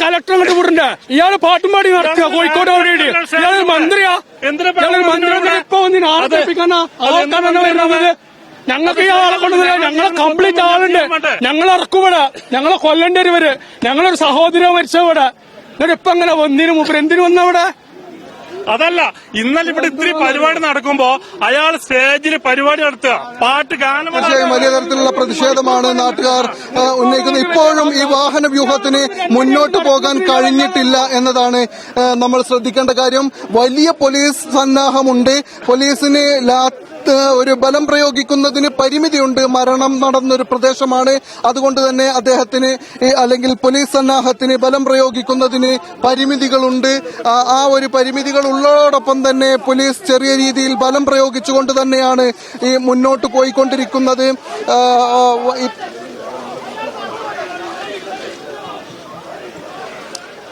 Collector അങ്ങോട്ട് വിടണ്ടേ? ഇയാള് പാട്ടും പാടി നടക്കുക കോഴിക്കോട് ഓടിയിട്ട്. ഇയാളൊരു മന്ത്രിയാ? മന്ത്രി ഇപ്പൊ വന്നിന് ആളെ കേൾപ്പിക്കാനാ? ഞങ്ങൾക്ക് ഈ ആളെ കൊണ്ടുവന്നില്ല. ഞങ്ങളെ കംപ്ലീറ്റ് ആളുണ്ട്. ഞങ്ങൾ ഇറക്കുവിടെ. ഞങ്ങളെ കൊല്ലേണ്ടി വരും. ഞങ്ങളൊരു സഹോദരൻ മരിച്ചവിടെ. എന്നിട്ട് ഇപ്പൊ എങ്ങനെ വന്നിന് മുമ്പ് എന്തിനു വന്നവിടെ? അതല്ല, ഇന്നലെ ഇവിടെ ഇത്തിരി പരിപാടി നടക്കുമ്പോ അയാൾ സ്റ്റേജിൽ പരിപാടി നടത്തുക, പാട്ട് ഗാനം. വലിയ തരത്തിലുള്ള പ്രതിഷേധമാണ് നാട്ടുകാർ ഉന്നയിക്കുന്നത്. ഇപ്പോഴും ഈ വാഹന വ്യൂഹത്തിന് മുന്നോട്ട് പോകാൻ കഴിഞ്ഞിട്ടില്ല എന്നതാണ് നമ്മൾ ശ്രദ്ധിക്കേണ്ട കാര്യം. വലിയ പോലീസ് സന്നാഹമുണ്ട്. പോലീസിന് ഒരു ബലം പ്രയോഗിക്കുന്നതിന് പരിമിതിയുണ്ട്. മരണം നടന്നൊരു പ്രദേശമാണ്. അതുകൊണ്ട് തന്നെ അദ്ദേഹത്തിന് അല്ലെങ്കിൽ പോലീസ് സന്നാഹത്തിന് ബലം പ്രയോഗിക്കുന്നതിന് പരിമിതികളുണ്ട്. ആ ഒരു പരിമിതികൾ ഉള്ളതോടൊപ്പം തന്നെ പോലീസ് ചെറിയ രീതിയിൽ ബലം പ്രയോഗിച്ചുകൊണ്ട് തന്നെയാണ് ഈ മുന്നോട്ട് പോയിക്കൊണ്ടിരിക്കുന്നത്.